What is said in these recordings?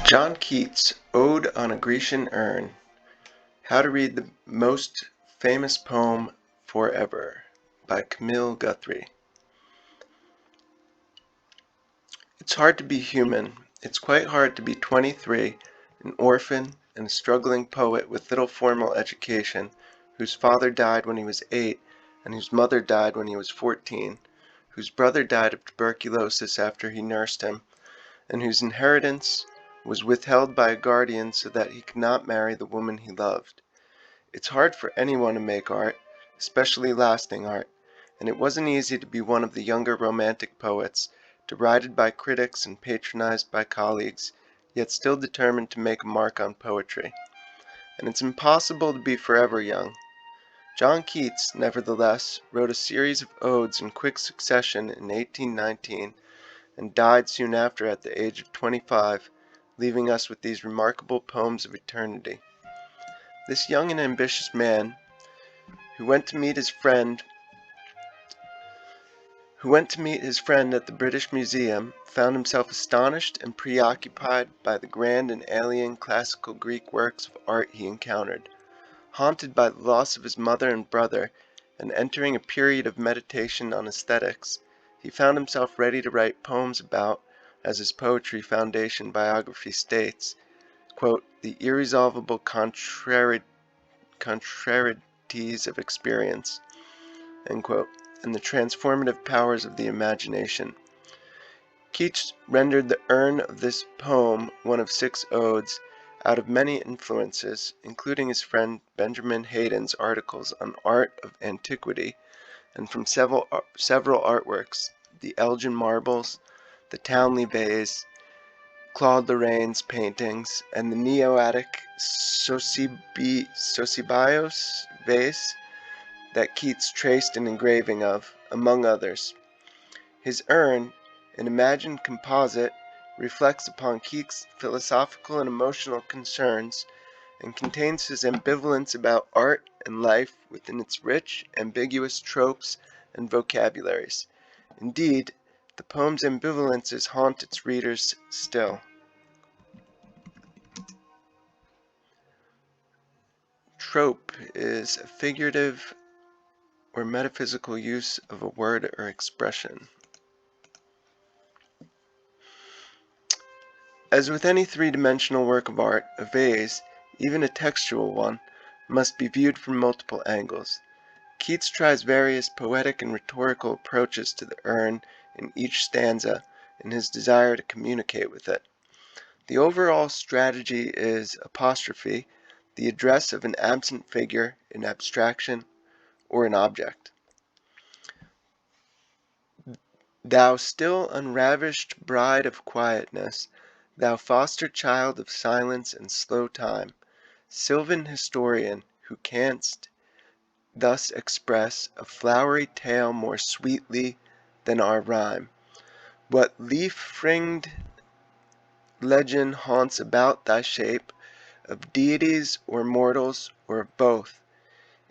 John Keats' Ode on a Grecian Urn. How to Read the Most Famous Poem Forever by Camille Guthrie. It's hard to be human. It's quite hard to be 23, an orphan, and a struggling poet with little formal education, whose father died when he was 8, and whose mother died when he was 14, whose brother died of tuberculosis after he nursed him, and whose inheritance was withheld by a guardian so that he could not marry the woman he loved. It's hard for anyone to make art, especially lasting art, and it wasn't easy to be one of the younger romantic poets, derided by critics and patronized by colleagues, yet still determined to make a mark on poetry. And it's impossible to be forever young. John Keats, nevertheless, wrote a series of odes in quick succession in 1819, and died soon after at the age of 25, leaving us with these remarkable poems of eternity. This young and ambitious man, who went to meet his friend at the British Museum, found himself astonished and preoccupied by the grand and alien classical Greek works of art he encountered. Haunted by the loss of his mother and brother, and entering a period of meditation on aesthetics, he found himself ready to write poems about, as his Poetry Foundation biography states, quote, the irresolvable contrarieties of experience, end quote, and the transformative powers of the imagination. Keats rendered the urn of this poem one of 6 odes, out of many influences, including his friend Benjamin Haydon's articles on art of antiquity, and from several artworks, the Elgin marbles, the Townley vase, Claude Lorraine's paintings, and the Neo-Attic Sosibios vase that Keats traced an engraving of, among others. His urn, an imagined composite, reflects upon Keats' philosophical and emotional concerns, and contains his ambivalence about art and life within its rich, ambiguous tropes and vocabularies. Indeed, the poem's ambivalences haunt its readers still. Trope is a figurative or metaphysical use of a word or expression. As with any three-dimensional work of art, a vase, even a textual one, must be viewed from multiple angles. Keats tries various poetic and rhetorical approaches to the urn in each stanza in his desire to communicate with it. The overall strategy is apostrophe, the address of an absent figure, an abstraction, or an object. Thou still unravished bride of quietness, thou foster child of silence and slow time, sylvan historian, who canst thus express a flowery tale more sweetly than our rhyme. What leaf-fringed legend haunts about thy shape, of deities or mortals, or of both,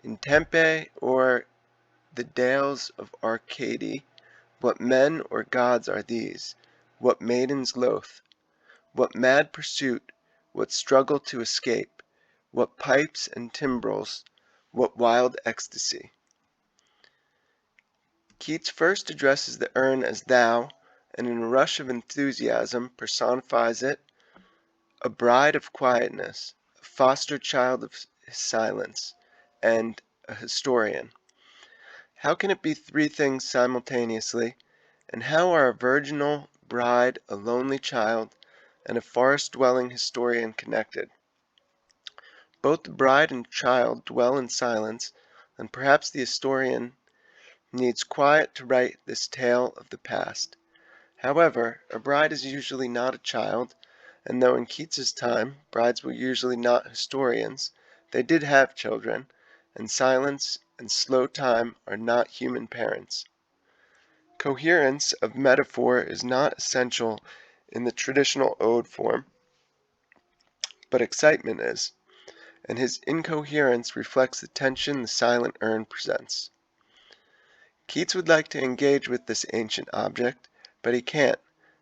in Tempe or the dales of Arcady? What men or gods are these? What maidens loath? What mad pursuit? What struggle to escape? What pipes and timbrels? What wild ecstasy? Keats first addresses the urn as thou, and in a rush of enthusiasm personifies it, a bride of quietness, a foster child of silence, and a historian. How can it be 3 things simultaneously, and how are a virginal bride, a lonely child, and a forest-dwelling historian connected? Both the bride and child dwell in silence, and perhaps the historian needs quiet to write this tale of the past. However, a bride is usually not a child, and though in Keats's time brides were usually not historians, they did have children, and silence and slow time are not human parents. Coherence of metaphor is not essential in the traditional ode form, but excitement is, and his incoherence reflects the tension the silent urn presents. Keats would like to engage with this ancient object, but he can't,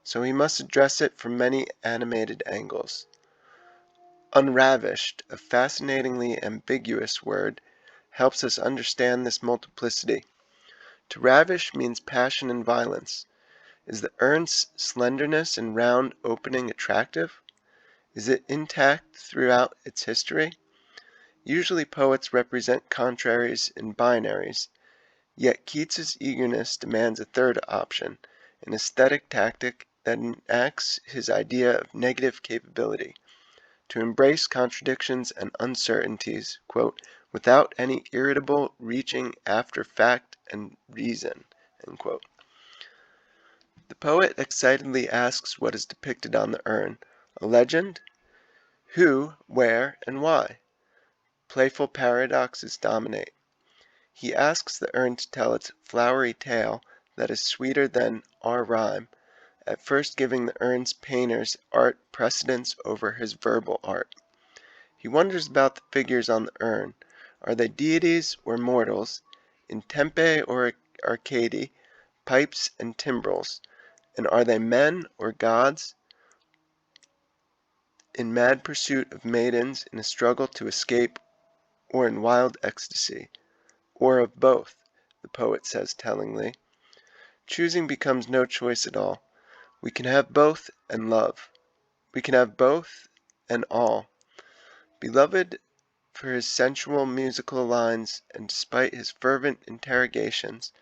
so he must address it from many animated angles. Unravished, a fascinatingly ambiguous word, helps us understand this multiplicity. To ravish means passion and violence. Is the urn's slenderness and round opening attractive? Is it intact throughout its history? Usually poets represent contraries and binaries, yet Keats's eagerness demands a third option, an aesthetic tactic that enacts his idea of negative capability, to embrace contradictions and uncertainties, quote, without any irritable reaching after fact and reason, end quote. The poet excitedly asks what is depicted on the urn, a legend? Who, where, and why? Playful paradoxes dominate. He asks the urn to tell its flowery tale that is sweeter than our rhyme, at first giving the urn's painter's art precedence over his verbal art. He wonders about the figures on the urn. Are they deities or mortals, in tempe or arcady, pipes and timbrels? And are they men or gods, in mad pursuit of maidens, in a struggle to escape, or in wild ecstasy? Or of both, the poet says tellingly. Choosing becomes no choice at all. We can have both and love. We can have both and all. Beloved for his sensual musical lines, and despite his fervent interrogations,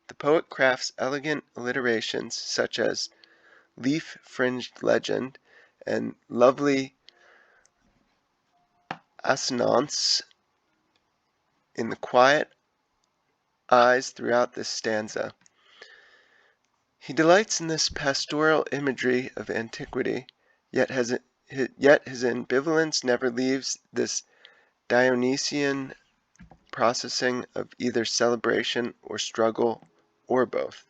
the poet crafts elegant alliterations such as leaf-fringed legend and lovely assonance in the quiet eyes throughout this stanza. He delights in this pastoral imagery of antiquity, yet his ambivalence never leaves this Dionysian processing of either celebration or struggle or both.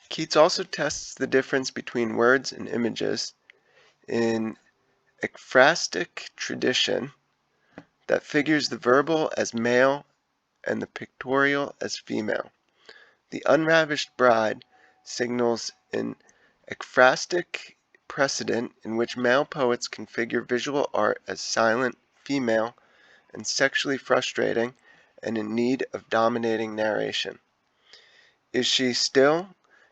Keats also tests the difference between words and images in ekphrastic tradition that figures the verbal as male and the pictorial as female. The unravished bride signals an ekphrastic precedent in which male poets configure visual art as silent, female, and sexually frustrating and in need of dominating narration. Is she still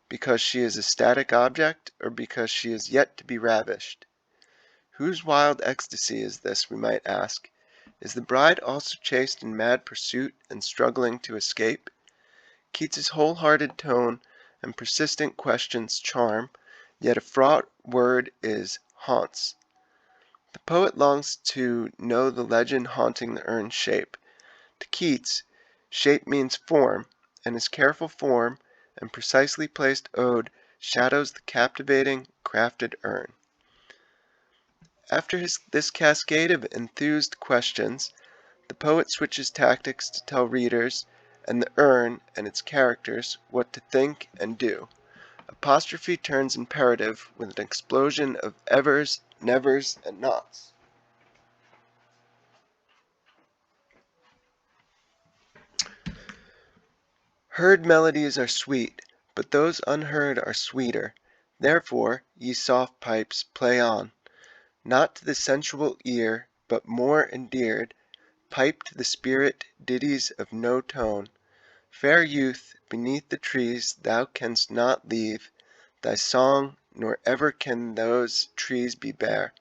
because she is a static object, or because she is yet to be ravished? Whose wild ecstasy is this, we might ask? Is the bride also chaste in mad pursuit and struggling to escape? Keats's whole-hearted tone and persistent questions charm, yet a fraught word is haunts. The poet longs to know the legend haunting the urn's shape. To Keats, shape means form, and his careful form and precisely placed ode shadows the captivating, crafted urn. After this cascade of enthused questions, the poet switches tactics to tell readers and the urn and its characters what to think and do. Apostrophe turns imperative with an explosion of evers, nevers, and nots. Heard melodies are sweet, but those unheard are sweeter. Therefore, ye soft pipes, play on, not to the sensual ear, but more endeared, pipe to the spirit ditties of no tone. Fair youth, beneath the trees thou canst not leave thy song, nor ever can those trees be bare.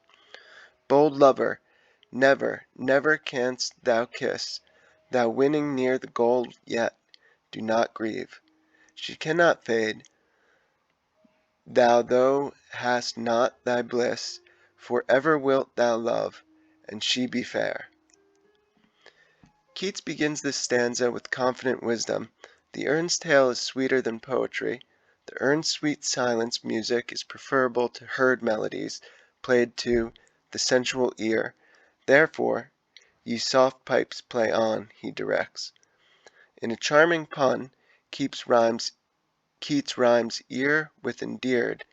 Bold lover, never, never canst thou kiss, thou winning near the goal yet, do not grieve. She cannot fade, thou hast not thy bliss, for ever wilt thou love, and she be fair. Keats begins this stanza with confident wisdom. The urn's tale is sweeter than poetry. The urn's sweet silence music is preferable to heard melodies, played to the sensual ear. Therefore, ye soft pipes play on, he directs. In a charming pun, Keats rhymes ear with endeared.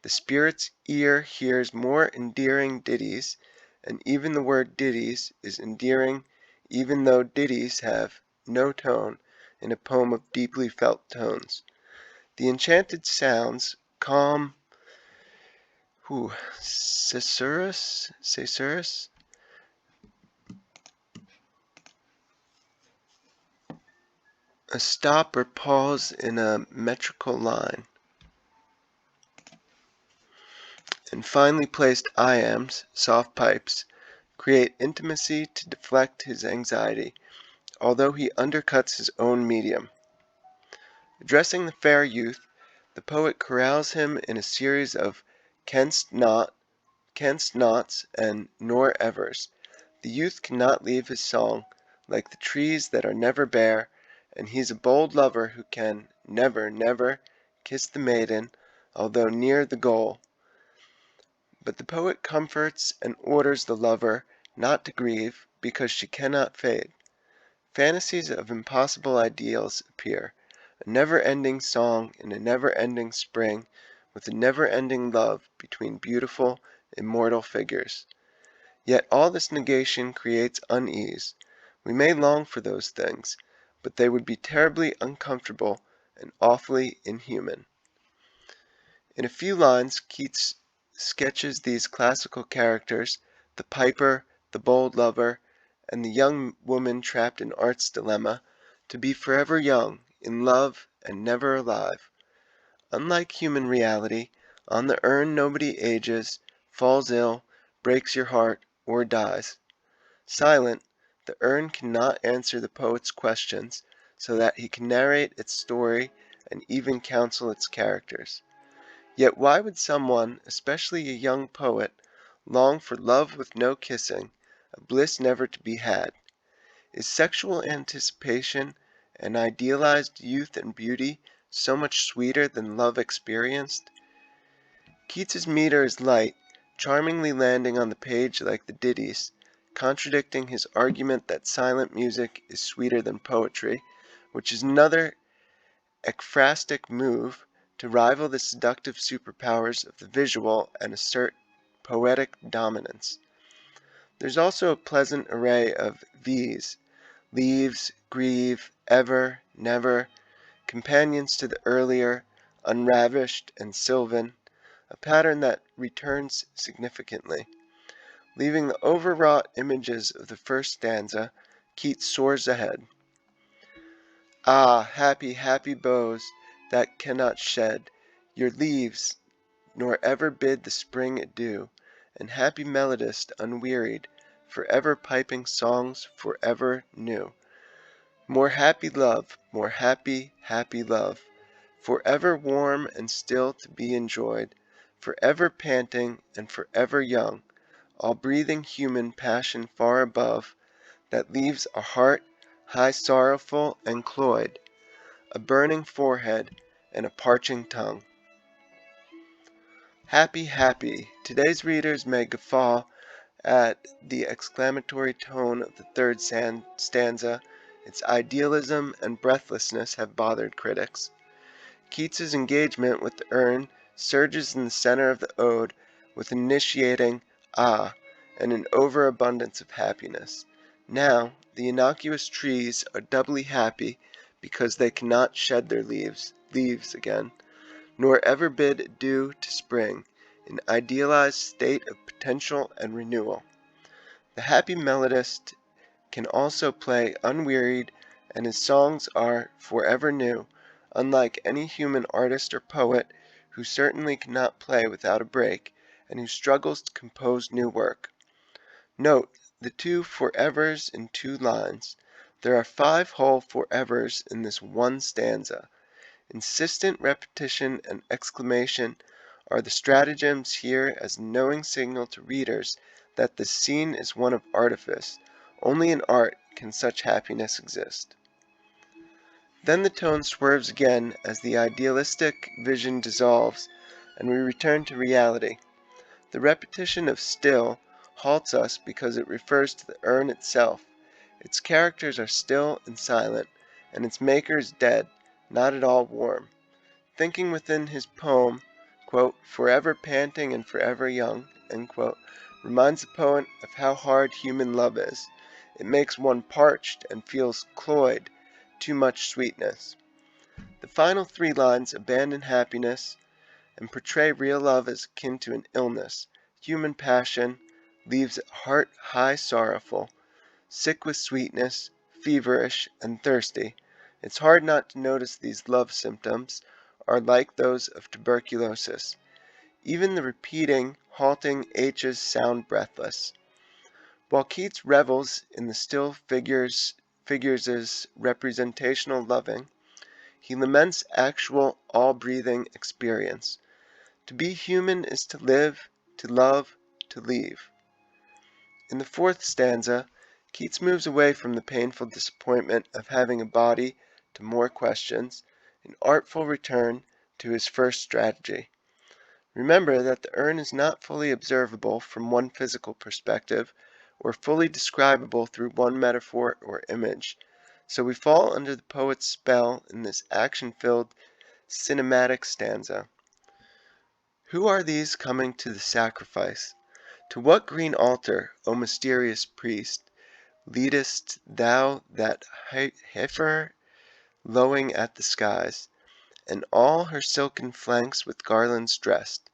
The spirit's ear hears more endearing ditties, and even the word ditties is endearing even though ditties have no tone in a poem of deeply felt tones. The enchanted sounds, calm, Caesurus, a stop or pause in a metrical line, and finely placed iambs, soft pipes, create intimacy to deflect his anxiety, although he undercuts his own medium. Addressing the fair youth, the poet corrals him in a series of canst nots, and nor evers. The youth cannot leave his song, like the trees that are never bare, and he's a bold lover who can never, never kiss the maiden, although near the goal. But the poet comforts and orders the lover not to grieve, because she cannot fade. Fantasies of impossible ideals appear, a never-ending song in a never-ending spring, with a never-ending love between beautiful, immortal figures. Yet all this negation creates unease. We may long for those things, but they would be terribly uncomfortable and awfully inhuman. In a few lines Keats sketches these classical characters, the piper, the bold lover, and the young woman trapped in art's dilemma, to be forever young, in love, and never alive. Unlike human reality, on the urn nobody ages, falls ill, breaks your heart, or dies. Silent, the urn cannot answer the poet's questions, so that he can narrate its story and even counsel its characters. Yet why would someone, especially a young poet, long for love with no kissing, a bliss never to be had? Is sexual anticipation and idealized youth and beauty so much sweeter than love experienced? Keats's meter is light, charmingly landing on the page like the ditties, contradicting his argument that silent music is sweeter than poetry, which is another ekphrastic move to rival the seductive superpowers of the visual and assert poetic dominance. There's also a pleasant array of v's, leaves, grieve, ever, never, companions to the earlier, unravished and sylvan, a pattern that returns significantly. Leaving the overwrought images of the first stanza, Keats soars ahead. Ah, happy, happy boughs that cannot shed your leaves, nor ever bid the spring adieu, and happy melodist unwearied, for ever piping songs for ever new. More happy love, more happy, happy love, for ever warm and still to be enjoyed, for ever panting and for ever young, all breathing human passion far above, that leaves a heart high sorrowful and cloyed, a burning forehead and a parching tongue. Happy, happy! Today's readers may guffaw at the exclamatory tone of the third stanza. Its idealism and breathlessness have bothered critics. Keats's engagement with the urn surges in the center of the ode with an initiating ah and an overabundance of happiness. Now, the innocuous trees are doubly happy because they cannot shed their leaves again, nor ever bid adieu to spring, an idealized state of potential and renewal. The happy melodist can also play unwearied, and his songs are forever new, unlike any human artist or poet, who certainly cannot play without a break, and who struggles to compose new work. Note the two forevers in 2 lines. There are 5 whole forevers in this one stanza. Insistent repetition and exclamation are the stratagems here as a knowing signal to readers that this scene is one of artifice. Only in art can such happiness exist. Then the tone swerves again as the idealistic vision dissolves, and we return to reality. The repetition of still halts us because it refers to the urn itself. Its characters are still and silent, and its maker is dead, not at all warm. Thinking within his poem, quote, forever panting and forever young, quote, reminds the poet of how hard human love is. It makes one parched and feels cloyed, too much sweetness. The final three lines abandon happiness and portray real love as akin to an illness. Human passion leaves heart high sorrowful, sick with sweetness, feverish, and thirsty. It's hard not to notice these love symptoms are like those of tuberculosis. Even the repeating, halting H's sound breathless. While Keats revels in the still figures' representational loving, he laments actual, all-breathing experience. To be human is to live, to love, to leave. In the fourth stanza, Keats moves away from the painful disappointment of having a body to more questions, an artful return to his first strategy. Remember that the urn is not fully observable from one physical perspective, or fully describable through one metaphor or image, so we fall under the poet's spell in this action-filled, cinematic stanza. Who are these coming to the sacrifice? To what green altar, O mysterious priest, leadest thou that heifer lowing at the skies, and all her silken flanks with garlands dressed?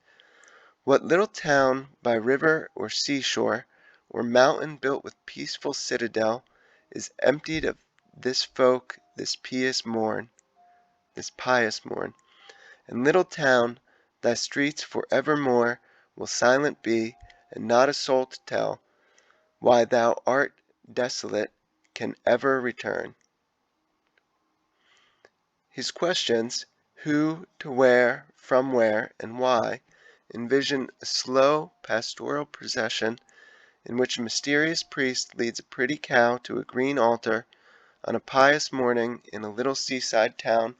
What little town by river or seashore, or mountain built with peaceful citadel, is emptied of this folk this pious morn, and little town, thy streets for evermore will silent be, and not a soul to tell why thou art desolate can ever return. His questions, who, to where, from where, and why, envision a slow pastoral procession in which a mysterious priest leads a pretty cow to a green altar on a pious morning in a little seaside town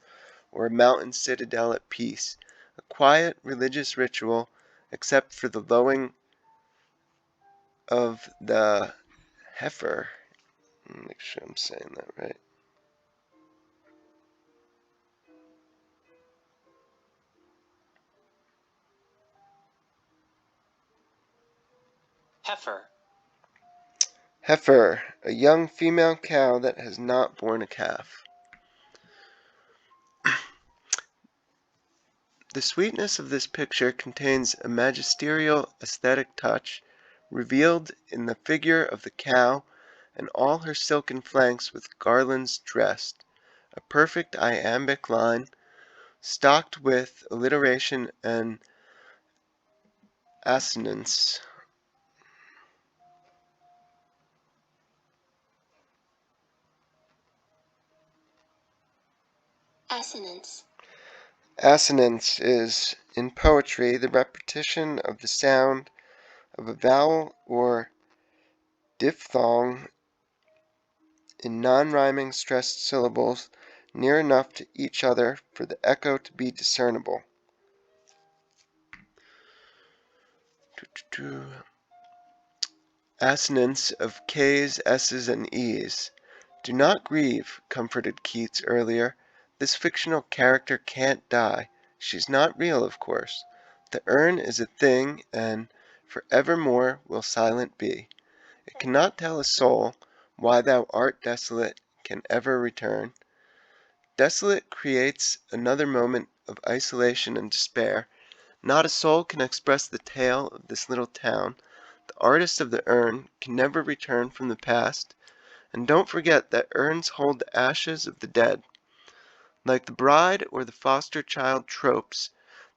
or a mountain citadel at peace, a quiet religious ritual except for the lowing of the heifer. Make sure I'm saying that right. Heifer, a young female cow that has not borne a calf. The sweetness of this picture contains a magisterial aesthetic touch, revealed in the figure of the cow and all her silken flanks with garlands dressed, a perfect iambic line, stocked with alliteration and assonance. Assonance is, in poetry, the repetition of the sound of a vowel or diphthong in non-rhyming stressed syllables near enough to each other for the echo to be discernible. Assonance of K's, S's, and E's. Do not grieve, comforted Keats earlier. This fictional character can't die. She's not real, of course. The urn is a thing, and for evermore will silent be. It cannot tell a soul why thou art desolate can ever return. Desolate creates another moment of isolation and despair. Not a soul can express the tale of this little town. The artist of the urn can never return from the past. And don't forget that urns hold the ashes of the dead. Like the bride or the foster child tropes,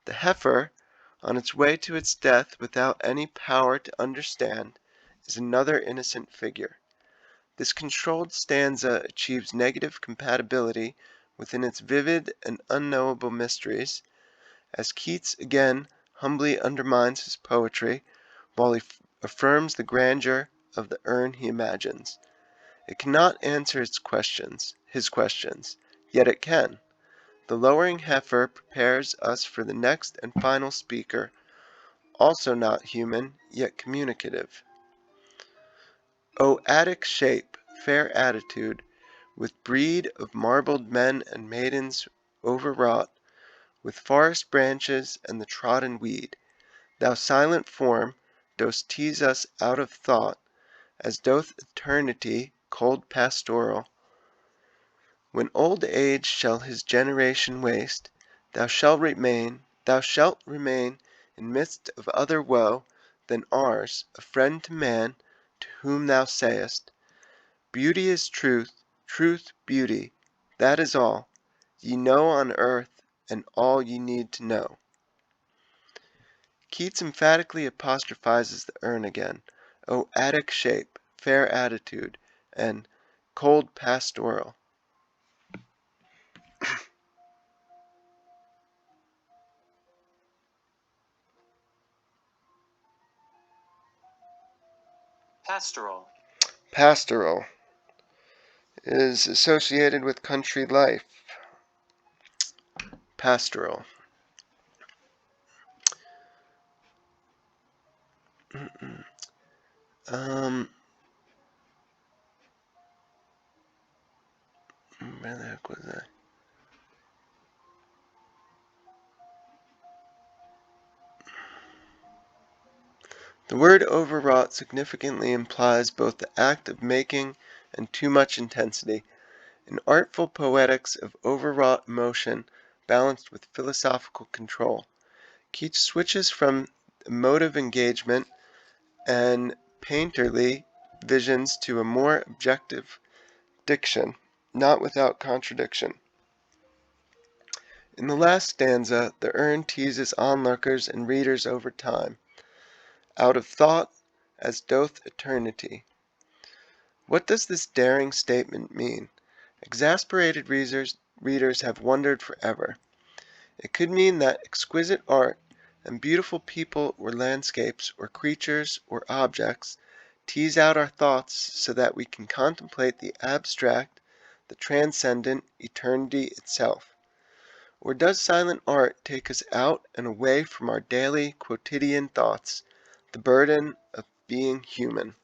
the heifer, on its way to its death without any power to understand, is another innocent figure. This controlled stanza achieves negative compatibility within its vivid and unknowable mysteries, as Keats again humbly undermines his poetry, while he affirms the grandeur of the urn he imagines. It cannot answer his questions, yet it can. The lowering heifer prepares us for the next and final speaker, also not human, yet communicative. O Attic shape, fair attitude, with breed of marbled men and maidens overwrought, with forest branches and the trodden weed, thou silent form dost tease us out of thought, as doth eternity cold pastoral. When old age shall his generation waste, thou shalt remain in midst of other woe than ours, a friend to man, to whom thou sayest, Beauty is truth, truth beauty, that is all ye know on earth and all ye need to know. Keats emphatically apostrophizes the urn again, O Attic shape, fair attitude, and cold pastoral. Pastoral. Pastoral is associated with country life. Pastoral. Um, where the heck was that? The word overwrought significantly implies both the act of making and too much intensity, an artful poetics of overwrought emotion balanced with philosophical control. Keats switches from emotive engagement and painterly visions to a more objective diction, not without contradiction. In the last stanza, the urn teases onlookers and readers over time, out of thought as doth eternity. What does this daring statement mean? Exasperated readers have wondered forever. It could mean that exquisite art and beautiful people or landscapes or creatures or objects tease out our thoughts so that we can contemplate the abstract, the transcendent, eternity itself. Or does silent art take us out and away from our daily, quotidian thoughts, the burden of being human?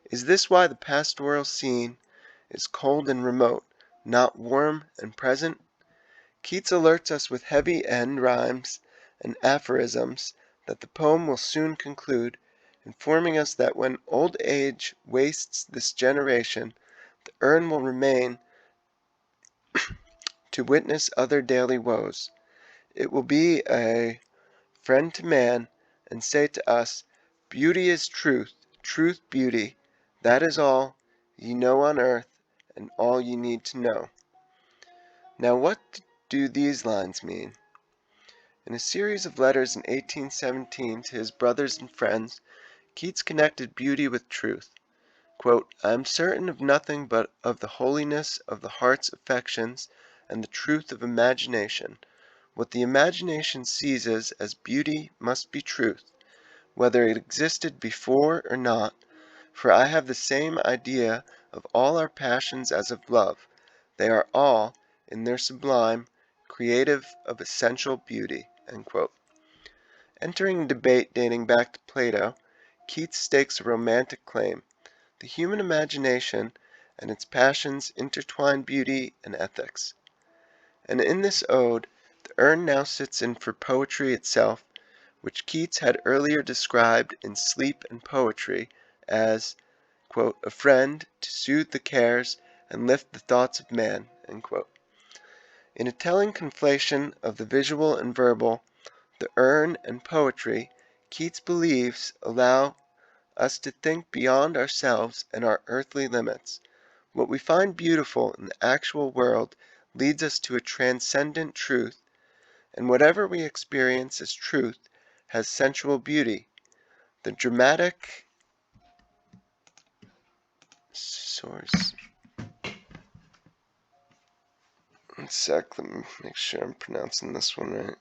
Is this why the pastoral scene is cold and remote, not warm and present? Keats alerts us with heavy end rhymes and aphorisms that the poem will soon conclude, informing us that when old age wastes this generation, the urn will remain to witness other daily woes. It will be a friend to man, and say to us, Beauty is truth, truth beauty, that is all ye know on earth, and all ye need to know. Now what do these lines mean? In a series of letters in 1817 to his brothers and friends, Keats connected beauty with truth. Quote, I am certain of nothing but of the holiness of the heart's affections and the truth of imagination. What the imagination seizes as beauty must be truth, whether it existed before or not, for I have the same idea of all our passions as of love. They are all, in their sublime, creative of essential beauty. Entering a debate dating back to Plato, Keats stakes a romantic claim. The human imagination and its passions intertwine beauty and ethics. And in this ode, the urn now sits in for poetry itself, which Keats had earlier described in Sleep and Poetry as, quote, a friend to soothe the cares and lift the thoughts of man. In a telling conflation of the visual and verbal, the urn and poetry, Keats believes allow us to think beyond ourselves and our earthly limits. What we find beautiful in the actual world leads us to a transcendent truth, and whatever we experience as truth has sensual beauty. The dramatic source. One sec, let me make sure I'm pronouncing this one right.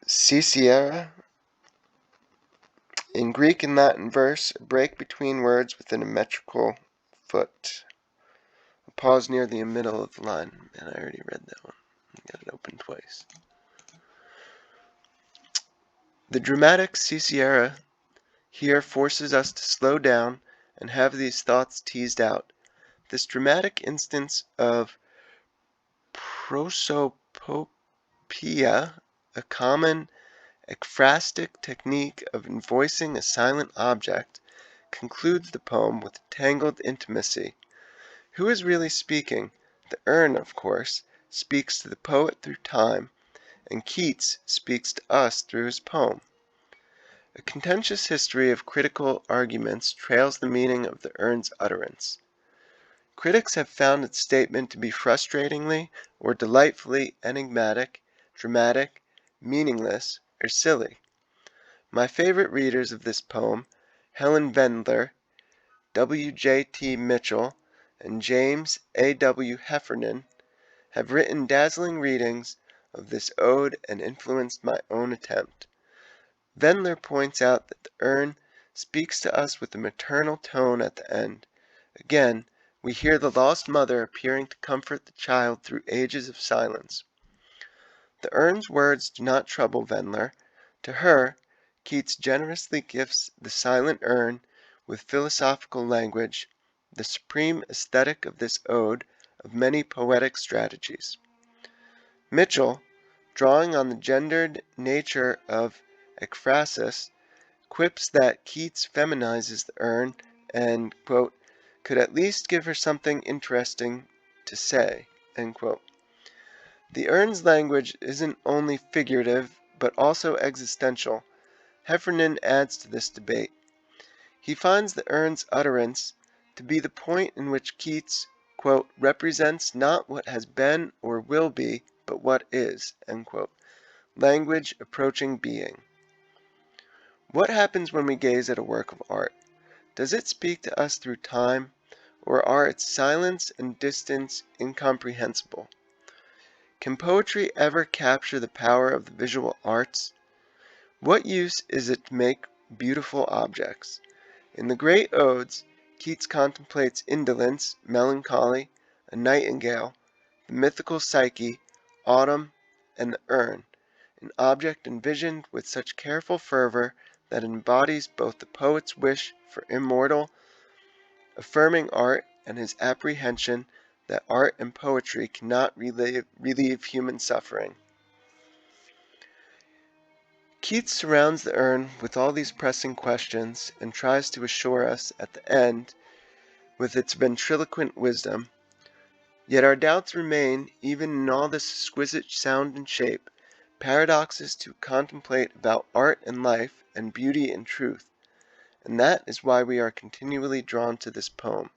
Ciciera. In Greek and Latin verse, a break between words within a metrical foot. A pause near the middle of the line. Man, I already read that one. I got it open twice. The dramatic Ciciera here forces us to slow down and have these thoughts teased out. This dramatic instance of prosopopoeia, a common ekphrastic technique of voicing a silent object, concludes the poem with tangled intimacy. Who is really speaking? The urn, of course, speaks to the poet through time, and Keats speaks to us through his poem. A contentious history of critical arguments trails the meaning of the urn's utterance. Critics have found its statement to be frustratingly or delightfully enigmatic, dramatic, meaningless, or silly. My favorite readers of this poem, Helen Wendler, W. J. T. Mitchell, and James A. W. Heffernan, have written dazzling readings of this ode and influenced my own attempt. Wendler points out that the urn speaks to us with a maternal tone at the end. Again, we hear the lost mother appearing to comfort the child through ages of silence. The urn's words do not trouble Wendler. To her, Keats generously gifts the silent urn with philosophical language, the supreme aesthetic of this ode of many poetic strategies. Mitchell, drawing on the gendered nature of ekphrasis, quips that Keats feminizes the urn and, quote, could at least give her something interesting to say, end quote. The urn's language isn't only figurative, but also existential. Heffernan adds to this debate. He finds the urn's utterance to be the point in which Keats, quote, represents not what has been or will be, but what is, end quote. Language approaching being. What happens when we gaze at a work of art? Does it speak to us through time, or are its silence and distance incomprehensible? Can poetry ever capture the power of the visual arts? What use is it to make beautiful objects? In the great odes, Keats contemplates indolence, melancholy, a nightingale, the mythical Psyche, autumn, and the urn, an object envisioned with such careful fervor that it embodies both the poet's wish for immortal, affirming art and his apprehension that art and poetry cannot relieve human suffering. Keats surrounds the urn with all these pressing questions and tries to assure us at the end with its ventriloquent wisdom. Yet our doubts remain even in all this exquisite sound and shape, paradoxes to contemplate about art and life and beauty and truth, and that is why we are continually drawn to this poem.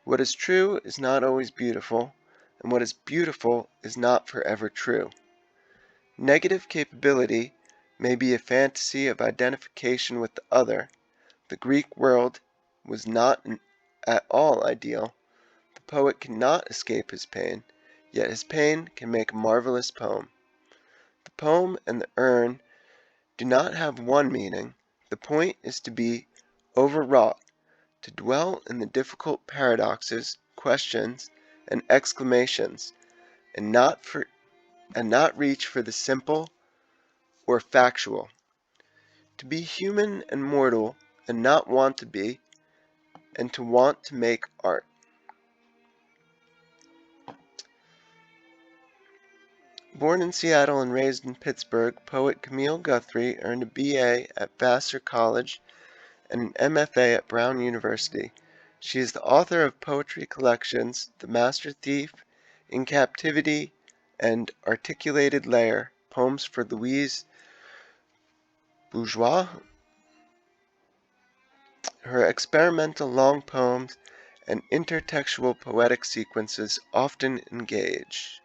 What is true is not always beautiful, and what is beautiful is not forever true. Negative capability may be a fantasy of identification with the other. The Greek world was not at all ideal. The poet cannot escape his pain, yet his pain can make a marvelous poem. The poem and the urn do not have one meaning. The point is to be overwrought, to dwell in the difficult paradoxes, questions, and exclamations, and not reach for the simple or factual. To be human and mortal, and not want to be, and to want to make art. Born in Seattle and raised in Pittsburgh, poet Camille Guthrie earned a BA at Vassar College and an MFA at Brown University. She is the author of poetry collections The Master Thief, In Captivity, and Articulated Layer, Poems for Louise Bourgeois. Her experimental long poems and intertextual poetic sequences often engage.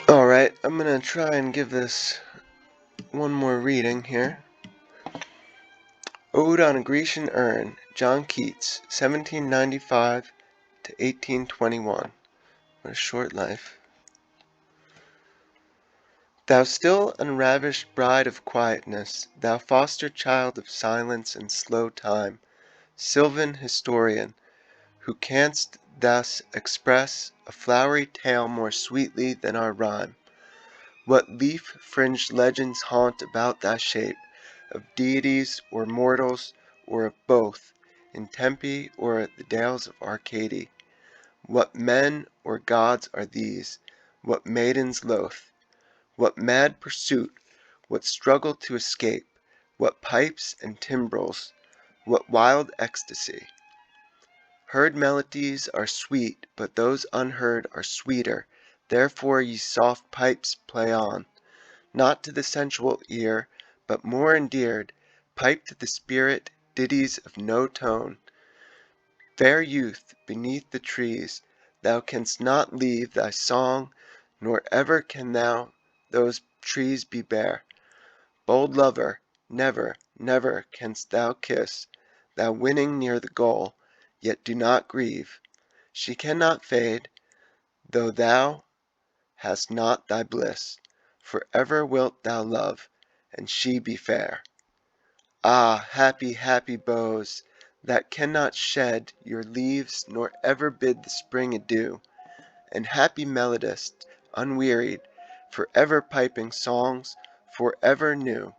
Alright, I'm going to try and give this one more reading here. Ode on a Grecian Urn, John Keats, 1795 to 1821. What a short life. Thou still unravished bride of quietness, thou foster child of silence and slow time, sylvan historian, who canst thus express a flowery tale more sweetly than our rhyme, what leaf-fringed legends haunt about thy shape, of deities or mortals, or of both, in Tempe or the dales of Arcady? What men or gods are these? What maidens loath? What mad pursuit? What struggle to escape? What pipes and timbrels? What wild ecstasy? Heard melodies are sweet, but those unheard are sweeter. Therefore ye soft pipes play on, not to the sensual ear, but more endeared, pipe to the spirit, ditties of no tone. Fair youth, beneath the trees, thou canst not leave thy song, nor ever can thou those trees be bare. Bold lover, never, never canst thou kiss, thou winning near the goal, yet do not grieve. She cannot fade, though thou hast not thy bliss. For ever wilt thou love, and she be fair. Ah, happy, happy boughs, that cannot shed your leaves, nor ever bid the spring adieu, and happy melodists, unwearied, for ever piping songs, for ever new.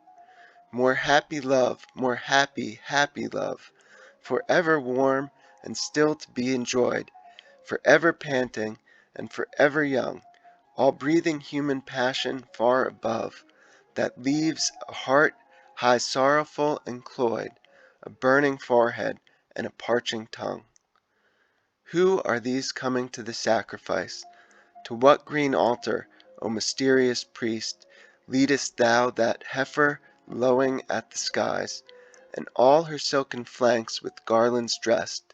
More happy love, more happy, happy love, for ever warm and still to be enjoyed, for ever panting, and for ever young, all breathing human passion far above, that leaves a heart high sorrowful and cloyed, a burning forehead, and a parching tongue. Who are these coming to the sacrifice? To what green altar, O mysterious priest, leadest thou that heifer lowing at the skies, and all her silken flanks with garlands dressed?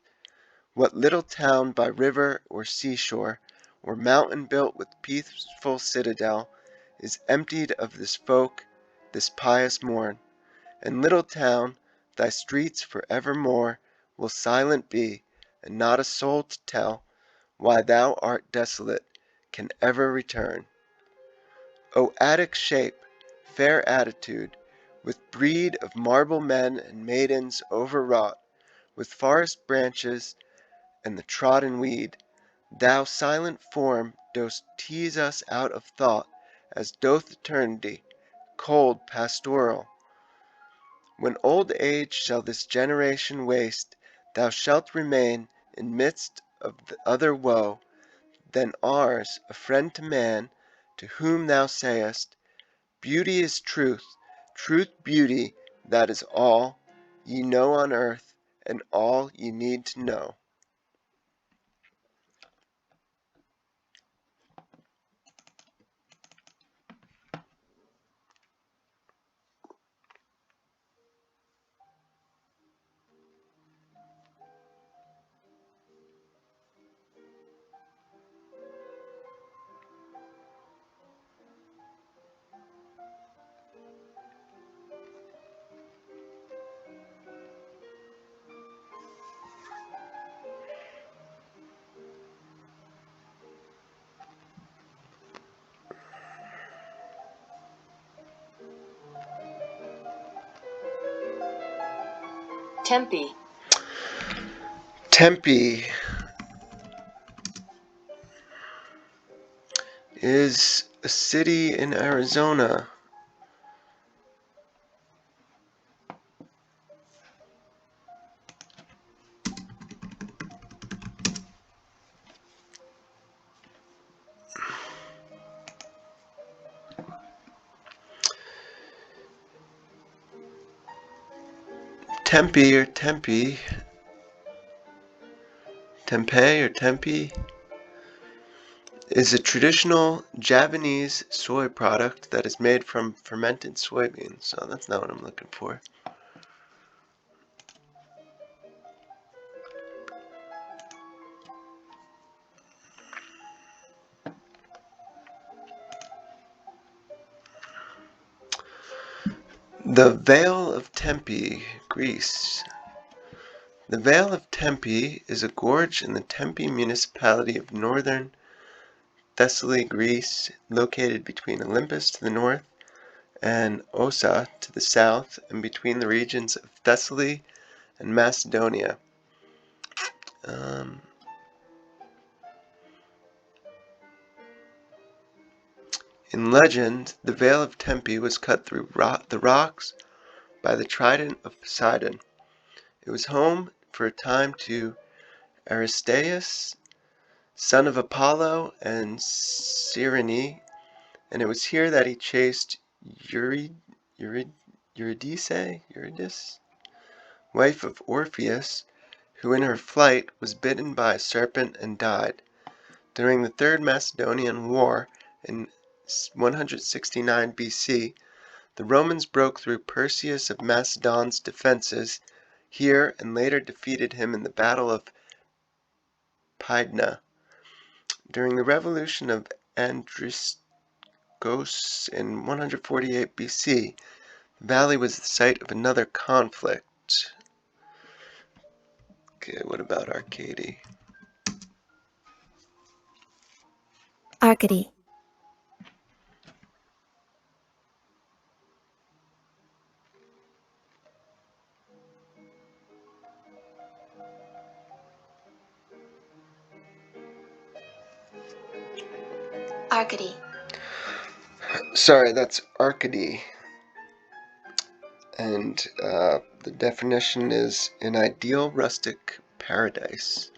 What little town by river or seashore, or mountain built with peaceful citadel, is emptied of this folk, this pious morn? And little town, thy streets for evermore will silent be, and not a soul to tell why thou art desolate can ever return. O Attic shape, fair attitude, with breed of marble men and maidens overwrought, with forest branches and the trodden weed, thou silent form dost tease us out of thought, as doth eternity, cold, pastoral. When old age shall this generation waste, thou shalt remain in midst of the other woe than ours, a friend to man, to whom thou sayest, Beauty is truth, truth beauty, that is all ye know on earth, and all ye need to know. Tempe. Tempe is a city in Arizona. Tempe or Tempe, Tempeh or Tempe, is a traditional Javanese soy product that is made from fermented soybeans. So that's not what I'm looking for. The Vale of Tempe, Greece. The Vale of Tempe is a gorge in the Tempe municipality of northern Thessaly, Greece, located between Olympus to the north and Ossa to the south, and between the regions of Thessaly and Macedonia. In legend, the Vale of Tempe was cut through the rocks by the trident of Poseidon. It was home for a time to Aristaeus, son of Apollo and Cyrene, and it was here that he chased Eurydice, wife of Orpheus, who in her flight was bitten by a serpent and died. During the Third Macedonian War in 169 B.C., the Romans broke through Perseus of Macedon's defenses here and later defeated him in the Battle of Pydna. During the revolution of Andriscos in 148 BC, the valley was the site of another conflict. Okay, what about Arcady? Arcady. Arcady. Sorry, that's Arcady. And the definition is an ideal rustic paradise.